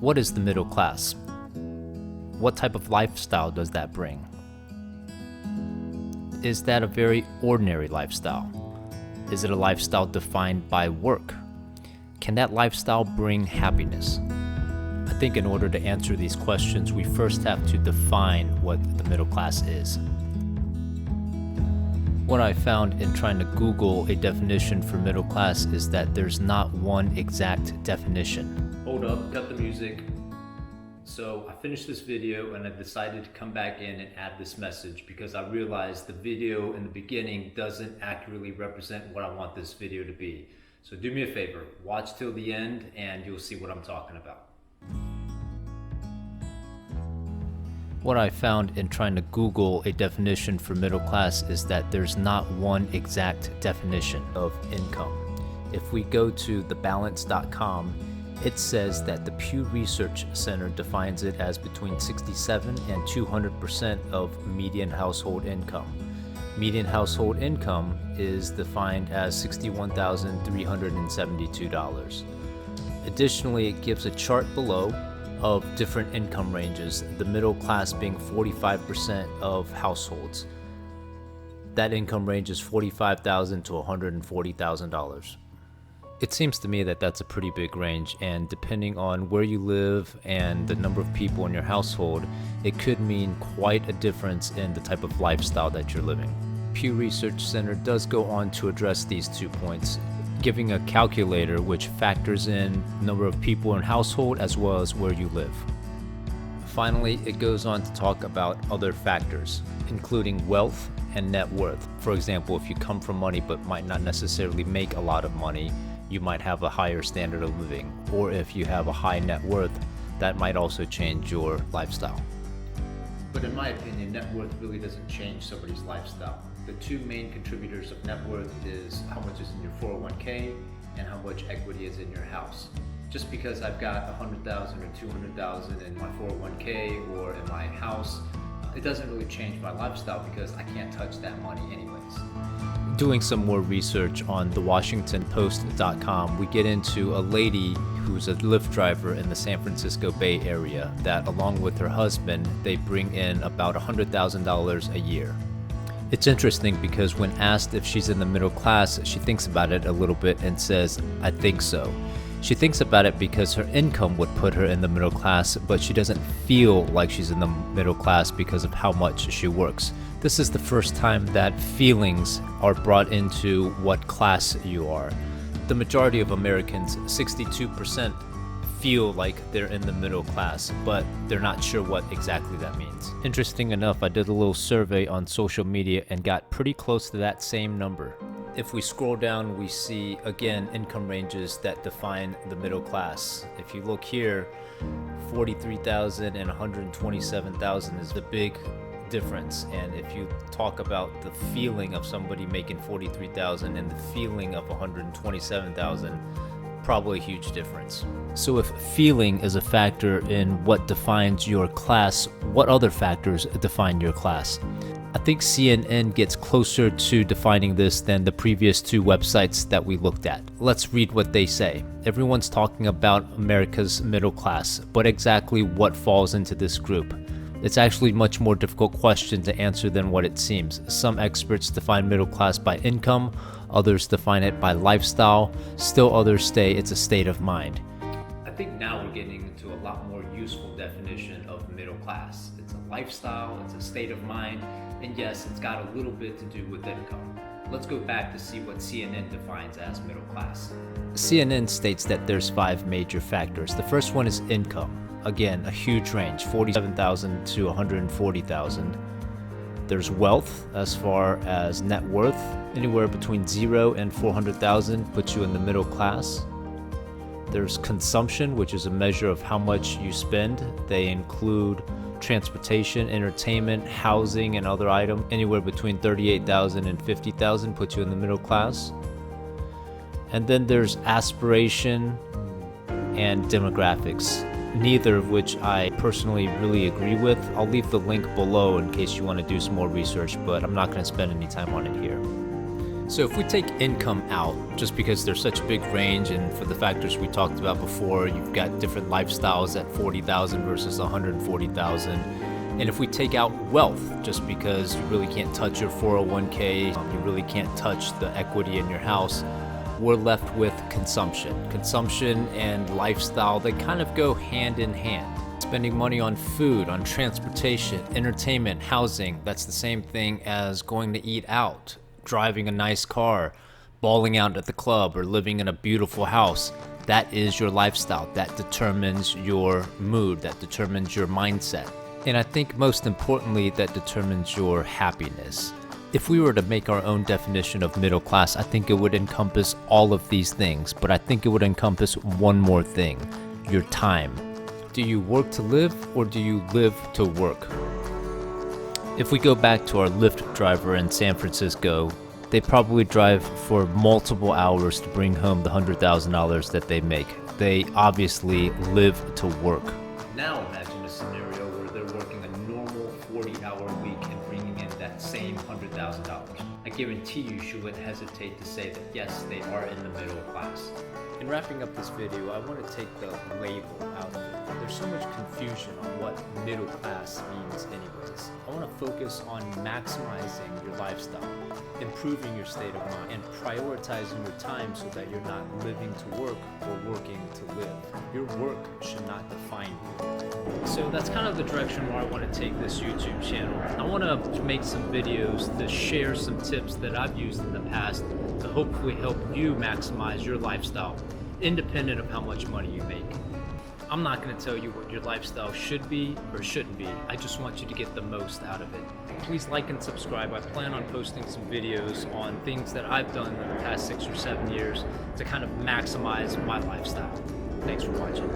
What is the middle class? What type of lifestyle does that bring? Is that a very ordinary lifestyle? Is it a lifestyle defined by work? Can that lifestyle bring happiness? I think in order to answer these questions, we first have to define what the middle class is. What I found in trying to Google a definition for middle class is that there's not one exact definition. Hold up, cut the music. So I finished this video and I decided to come back in and add this message because I realized the video in the beginning doesn't accurately represent what I want this video to be. So do me a favor, watch till the end and you'll see what I'm talking about. What I found in trying to Google a definition for middle class is that there's not one exact definition of income. If we go to thebalance.com, it says that the Pew Research Center defines it as between 67 and 200% of median household income. Median household income is defined as $61,372. Additionally, it gives a chart below of different income ranges, the middle class being 45% of households. That income range is $45,000 to $140,000. It seems to me that that's a pretty big range, and depending on where you live and the number of people in your household, it could mean quite a difference in the type of lifestyle that you're living. Pew Research Center does go on to address these 2 points, giving a calculator which factors in number of people in household as well as where you live. Finally, it goes on to talk about other factors, including wealth and net worth. For example, if you come from money but might not necessarily make a lot of money, you might have a higher standard of living. Or if you have a high net worth, that might also change your lifestyle. But in my opinion, net worth really doesn't change somebody's lifestyle. The 2 main contributors of net worth is how much is in your 401k and how much equity is in your house. Just because I've got $100,000 or $200,000 in my 401k or in my house, it doesn't really change my lifestyle because I can't touch that money anyways. Doing some more research on thewashingtonpost.com, we get into a lady who's a Lyft driver in the San Francisco Bay Area that, along with her husband, they bring in about $100,000 a year. It's interesting because when asked if she's in the middle class, she thinks about it a little bit and says, "I think so." She thinks about it because her income would put her in the middle class, but she doesn't feel like she's in the middle class because of how much she works. This is the first time that feelings are brought into what class you are. The majority of Americans, 62%, feel like they're in the middle class, but they're not sure what exactly that means. Interesting enough, I did a little survey on social media and got pretty close to that same number. If we scroll down, we see, again, income ranges that define the middle class. If you look here, 43,000 and 127,000 is the big difference. And if you talk about the feeling of somebody making 43,000 and the feeling of 127,000, probably a huge difference. So if feeling is a factor in what defines your class, what other factors define your class? I think CNN gets closer to defining this than the previous 2 websites that we looked at. Let's read what they say. Everyone's talking about America's middle class, but exactly what falls into this group? It's actually a much more difficult question to answer than what it seems. Some experts define middle class by income, others define it by lifestyle, still others say it's a state of mind. I think now we're getting into a lot more useful definition of middle class. It's a lifestyle, it's a state of mind, and yes, it's got a little bit to do with income. Let's go back to see what CNN defines as middle class. CNN states that there's 5 major factors. The first one is income. Again, a huge range, $47,000 to $140,000. There's wealth as far as net worth. Anywhere between 0 and $400,000 puts you in the middle class. There's consumption, which is a measure of how much you spend. They include transportation, entertainment, housing, and other items. Anywhere between $38,000 and $50,000 puts you in the middle class. And then there's aspiration and demographics, neither of which I personally really agree with. I'll leave the link below in case you want to do some more research, but I'm not going to spend any time on it here. So if we take income out, just because there's such a big range, and for the factors we talked about before, you've got different lifestyles at 40,000 versus 140,000. And if we take out wealth, just because you really can't touch your 401k, you really can't touch the equity in your house, we're left with consumption. Consumption and lifestyle, they kind of go hand in hand. Spending money on food, on transportation, entertainment, housing, that's the same thing as going to eat out, driving a nice car, balling out at the club, or living in a beautiful house. That is your lifestyle. That determines your mood, that determines your mindset. And I think most importantly, that determines your happiness. If we were to make our own definition of middle class, I think it would encompass all of these things, but I think it would encompass one more thing: your time. Do you work to live, or do you live to work? If we go back to our Lyft driver in San Francisco, they probably drive for multiple hours to bring home the $100,000 that they make. They obviously live to work. Now imagine a scenario where they're working a normal 40-hour week and bringing in that same $100,000. I guarantee you she wouldn't hesitate to say that yes, they are in the middle class. In wrapping up this video, I want to take the label out of it. There's so much confusion on what middle class means anyways. I want to focus on maximizing your lifestyle, improving your state of mind, and prioritizing your time so that you're not living to work or working to live. Your work should not define you. So that's kind of the direction where I want to take this YouTube channel. I want to make some videos to share some tips that I've used in the past to hopefully help you maximize your lifestyle, independent of how much money you make. I'm not going to tell you what your lifestyle should be or shouldn't be. I just want you to get the most out of it. Please like and subscribe. I plan on posting some videos on things that I've done in the past 6 or 7 years to kind of maximize my lifestyle. Thanks for watching.